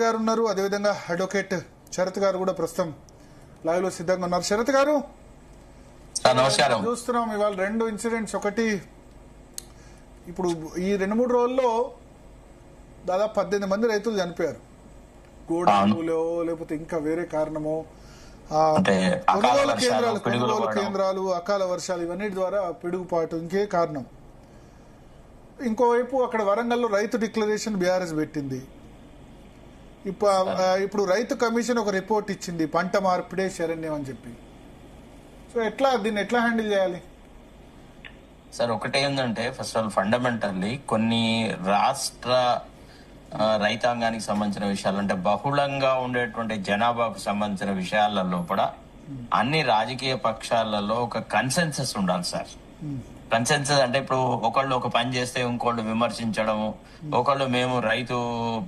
గారు ఉన్నారు. అదేవిధంగా అడ్వకేట్ శరత్ గారు కూడా ప్రస్తుతం లైవ్ లో సిద్ధంగా ఉన్నారు. శరత్ గారు నమస్కారం. చూస్తున్నాం ఇవాళ రెండు ఇన్సిడెంట్స్. ఒకటి ఇప్పుడు ఈ 2-3 రోజుల్లో దాదాపు 18 మంది రైతులు చనిపోయారు. గోడలో లేకపోతే ఇంకా వేరే కారణమో కొనుగోలు కేంద్రాలు, అకాల వర్షాలు ఇవన్నిటి ద్వారా పిడుగుపాటు ఇంకే కారణం. ఇంకోవైపు అక్కడ వరంగల్లో రైతు డిక్లరేషన్ బీఆర్ఎస్ పెట్టింది. ఇప్పుడు రైతు కమిషన్ ఒక రిపోర్ట్ ఇచ్చింది, పంట మార్పిడే శరణ్యం అని చెప్పి. సో దీన్ని ఎట్లా హ్యాండిల్ చేయాలి సార్? ఒకటే ఏంటంటే ఫస్ట్ ఆఫ్ ఆల్ ఫండమెంటల్లీ కొన్ని రాష్ట్ర రైతాంగానికి సంబంధించిన విషయాలు అంటే బహుళంగా ఉండేటువంటి జనాభాకు సంబంధించిన విషయాలలో కూడా అన్ని రాజకీయ పక్షాలలో ఒక కన్సెన్సస్ ఉండాలి సార్. కన్సెన్సస్ అంటే ఇప్పుడు ఒకళ్ళు ఒక పని చేస్తే ఇంకోళ్ళు విమర్శించడము, ఒకళ్ళు మేము రైతు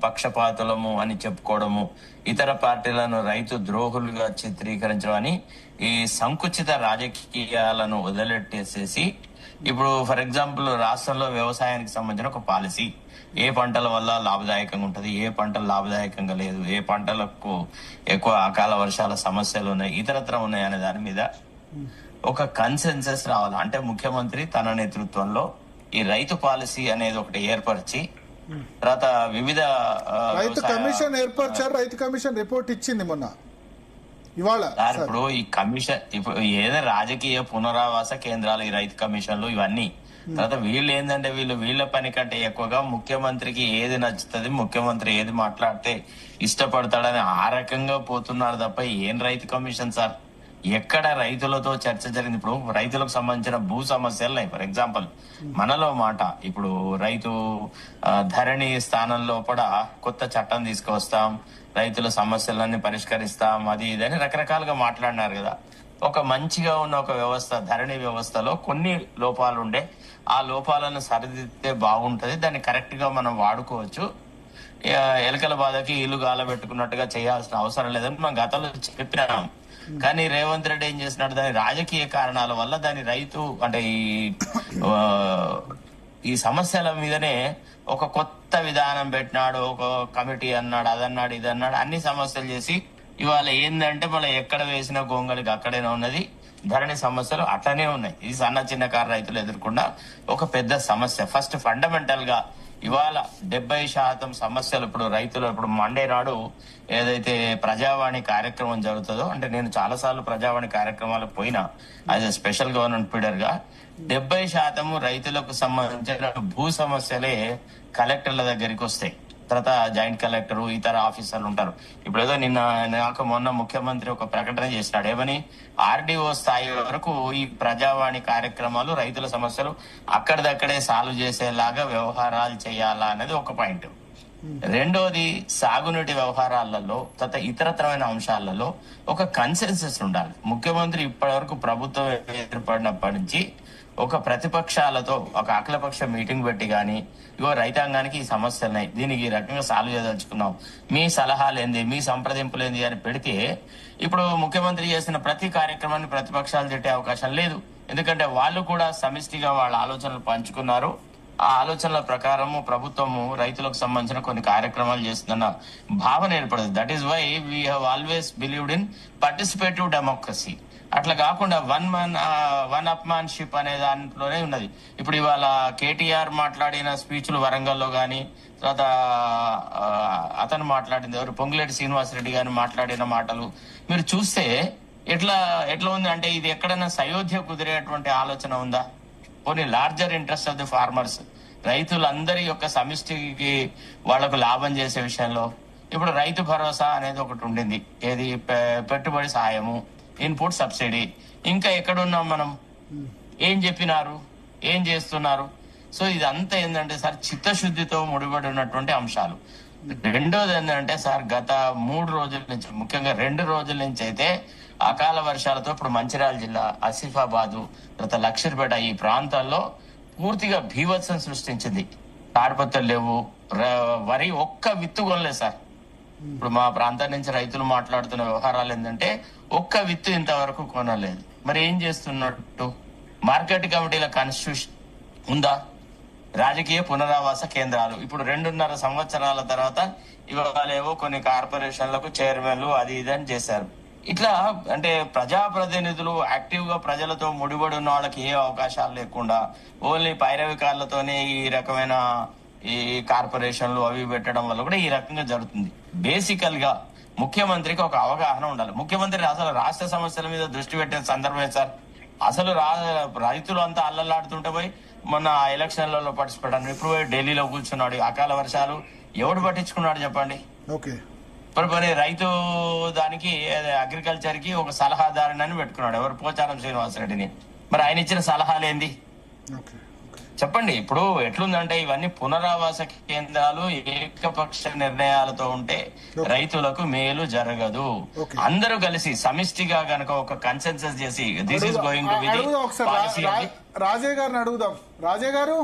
పక్షపాతులము అని చెప్పుకోవడము, ఇతర పార్టీలను రైతు ద్రోహులుగా చిత్రీకరించడం అని ఈ సంకుచిత రాజకీయాలను వదిలెట్టేసేసి ఇప్పుడు ఫర్ ఎగ్జాంపుల్ రాష్ట్రంలో వ్యవసాయానికి సంబంధించిన ఒక పాలసీ, ఏ పంటల వల్ల లాభదాయకంగా ఉంటది, ఏ పంటలు లాభదాయకంగా లేదు, ఏ పంటలకు ఎక్కువ అకాల వర్షాల సమస్యలు ఉన్నాయి, ఇతరత్ర ఉన్నాయి అనే దాని మీద ఒక కన్సెన్సస్ రావాలి. అంటే ముఖ్యమంత్రి తన నేతృత్వంలో ఈ రైతు పాలసీ అనేది ఒకటి ఏర్పరిచి తర్వాత వివిధ రైతు కమిషన్ ఏర్పరిచారు. రైతు కమిషన్ రిపోర్ట్ ఇచ్చింది మొన్న ఇవాళ. ఇప్పుడు ఈ కమిషన్ ఇప్పుడు ఏదో రాజకీయ పునరావాస కేంద్రాలు, ఈ రైతు కమిషన్లు ఇవన్నీ తర్వాత వీళ్ళు ఏంటంటే వీళ్ళ పని కంటే ఎక్కువగా ముఖ్యమంత్రికి ఏది నచ్చుతుంది, ముఖ్యమంత్రి ఏది మాట్లాడితే ఇష్టపడతాడని ఆ రకంగా పోతున్నారు తప్ప ఏం రైతు కమిషన్ సార్? ఎక్కడ రైతులతో చర్చ జరిగింది? ఇప్పుడు రైతులకు సంబంధించిన భూ సమస్యలు ఫర్ ఎగ్జాంపుల్ మనలో మాట ఇప్పుడు రైతు ధరణి స్థానంలో కూడా కొత్త చట్టం తీసుకువస్తాం, రైతుల సమస్యలన్నీ పరిష్కరిస్తాం, అది ఇదని రకరకాలుగా మాట్లాడినారు కదా. ఒక మంచిగా ఉన్న ఒక వ్యవస్థ, ధరణి వ్యవస్థలో కొన్ని లోపాలు ఉండే, ఆ లోపాలను సరిదిద్దితే బాగుంటది, దాన్ని కరెక్ట్ గా మనం వాడుకోవచ్చు. ఎలకల బాధకి ఇల్లు గాలబెట్టుకున్నట్టుగా చేయాల్సిన అవసరం లేదని మనం గతంలో చెప్పినాం. కానీ రేవంత్ రెడ్డి ఏం చేసినాడు, దాని రాజకీయ కారణాల వల్ల దాని రైతు అంటే ఈ సమస్యల మీదనే ఒక కొత్త విధానం పెట్టినాడు, ఒక కమిటీ అన్నాడు, అదన్నాడు, ఇదన్నాడు, అన్ని సమస్యలు చేసి ఇవాళ ఏంటంటే మళ్ళీ ఎక్కడ వేసిన గొంగళికి అక్కడేనే ఉన్నది. ధరణి సమస్యలు అట్లనే ఉన్నాయి. ఇది సన్న చిన్నకారు రైతులు ఎదుర్కొన్న ఒక పెద్ద సమస్య. ఫస్ట్ ఫండమెంటల్ గా ఇవాళ 70% సమస్యలు ఇప్పుడు రైతులు ఇప్పుడు మండే నాడు ఏదైతే ప్రజావాణి కార్యక్రమం జరుగుతుందో, అంటే నేను చాలా సార్లు ప్రజావాణి కార్యక్రమాలకు పోయినా యాజ్ ఎ స్పెషల్ గవర్నమెంట్ పీడర్ గా, 70% రైతులకు సంబంధించిన భూ సమస్యలే కలెక్టర్ల దగ్గరికి వస్తాయి. తర్వాత జాయింట్ కలెక్టర్, ఇతర ఆఫీసర్లు ఉంటారు. ఇప్పుడు ఏదో మొన్న ముఖ్యమంత్రి ఒక ప్రకటన చేసినాడు, ఏమని ఆర్డీఓ స్థాయి వరకు ఈ ప్రజావాణి కార్యక్రమాలు రైతుల సమస్యలు అక్కడిదక్కడే సాల్వ్ చేసేలాగా వ్యవహారాలు చేయాలా అనేది ఒక పాయింట్. రెండోది సాగునీటి వ్యవహారాలలో తర్వాత ఇతరతరమైన అంశాలలో ఒక కన్సెన్సస్ ఉండాలి. ముఖ్యమంత్రి ఇప్పటి వరకు ప్రభుత్వం ఏర్పడినప్పటి నుంచి ఒక ప్రతిపక్షాలతో ఒక అఖిలపక్ష మీటింగ్ పెట్టి గానీ ఇగో రైతాంగానికి ఈ సమస్యలున్నాయి, దీనికి ఈ రకంగా సాల్వ్ చేయదలుచుకున్నాం, మీ సలహాలు ఏంది, మీ సంప్రదింపులు ఏంది అని పెడితే ఇప్పుడు ముఖ్యమంత్రి చేసిన ప్రతి కార్యక్రమాన్ని ప్రతిపక్షాలు తిట్టే అవకాశం లేదు. ఎందుకంటే వాళ్ళు కూడా సమిష్టిగా వాళ్ళ ఆలోచనలు పంచుకున్నారు. ఆ ఆలోచనల ప్రకారము ప్రభుత్వము రైతులకు సంబంధించిన కొన్ని కార్యక్రమాలు చేస్తుందన్న భావన ఏర్పడదు. That is why we have always believed in participative democracy. అట్లా కాకుండా వన్ అప్మాన్షిప్ అనే దాంట్లోనే ఉన్నది. ఇప్పుడు ఇవాళ కేటీఆర్ మాట్లాడిన స్పీచ్లు వరంగల్లో గాని, తర్వాత అతను మాట్లాడింది ఎవరు పొంగులేటి శ్రీనివాసరెడ్డి గారిని మాట్లాడిన మాటలు మీరు చూస్తే ఎట్లా ఉంది అంటే ఇది ఎక్కడైనా సయోధ్య కుదిరేటువంటి ఆలోచన ఉందా? కొన్ని larger interest of the farmers, రైతులందరి యొక్క సమిష్టికి వాళ్లకు లాభం చేసే విషయంలో ఇప్పుడు రైతు భరోసా అనేది ఒకటి ఉండింది. ఏది పెట్టుబడి సాయము, ఇన్పుట్ సబ్సిడీ, ఇంకా ఎక్కడున్నాం మనం? ఏం చెప్పినారు, ఏం చేస్తున్నారు? సో ఇదంతా ఏంటంటే సార్ చిత్తశుద్ధితో ముడిపడి ఉన్నటువంటి అంశాలు. రెండోది ఏంటంటే సార్ గత 3 రోజుల నుంచి, ముఖ్యంగా 2 రోజుల నుంచి అయితే అకాల వర్షాలతో ఇప్పుడు మంచిర్యాల జిల్లా, ఆసిఫాబాదు, తర్వాత లక్షర్పేట ఈ ప్రాంతాల్లో పూర్తిగా భీభత్సం సృష్టించింది. తాడిపత్రులు లేవు, వరి ఒక్క విత్తు కొనలేదు సార్. ఇప్పుడు మా ప్రాంతం నుంచి రైతులు మాట్లాడుతున్న వ్యవహారాలు ఏంటంటే ఒక్క విత్తు ఇంతవరకు కొనలేదు. మరి ఏం చేస్తున్నట్టు? మార్కెట్ కమిటీల కాన్స్టిట్యూషన్ ఉందా? రాజకీయ పునరావాస కేంద్రాలు. ఇప్పుడు 2.5 సంవత్సరాల తర్వాత ఇవాళేవో కొన్ని కార్పొరేషన్లకు చైర్మన్లు అది ఇది అని చేశారు. ఇట్లా అంటే ప్రజాప్రతినిధులు యాక్టివ్ గా ప్రజలతో ముడిపడి ఉన్న వాళ్ళకి ఏ అవకాశాలు లేకుండా ఓన్లీ పైరవికారులతోనే ఈ రకమైన ఈ కార్పొరేషన్లు అవి పెట్టడం వల్ల కూడా ఈ రకంగా జరుగుతుంది. బేసికల్ గా ముఖ్యమంత్రికి ఒక అవగాహన ఉండాలి. ముఖ్యమంత్రి అసలు రాష్ట్ర సమస్యల మీద దృష్టి పెట్టే సందర్భమే సార్. అసలు రైతులు అంతా అల్లల్లాడుతుంటే పోయి మొన్న ఎలక్షన్లలో పార్టిసిపేట్ అన్నాడు. ఇప్పుడు పోయి ఢిల్లీలో కూర్చున్నాడు. అకాల వర్షాలు ఎవడు పట్టించుకున్నాడు చెప్పండి? ఓకే, మరి రైతు దానికి అగ్రికల్చర్ కి ఒక సలహాదారుని పెట్టుకున్నాడు. ఎవరు? పోచారం శ్రీనివాసరెడ్డిని. మరి ఆయన ఇచ్చిన సలహాలు ఏంది ఓకే, చెప్పండి. ఇప్పుడు ఎట్లుందంటే ఇవన్నీ పునరావాస కేంద్రాలు ఏకపక్ష నిర్ణయాలతో ఉంటే రైతులకు మేలు జరగదు. అందరూ కలిసి సమిష్టిగా గనక ఒక కన్సెన్సస్ చేసి this is going to be the policy. Rajaiah గారిని అడుగుదాం. రాజయ్య గారు,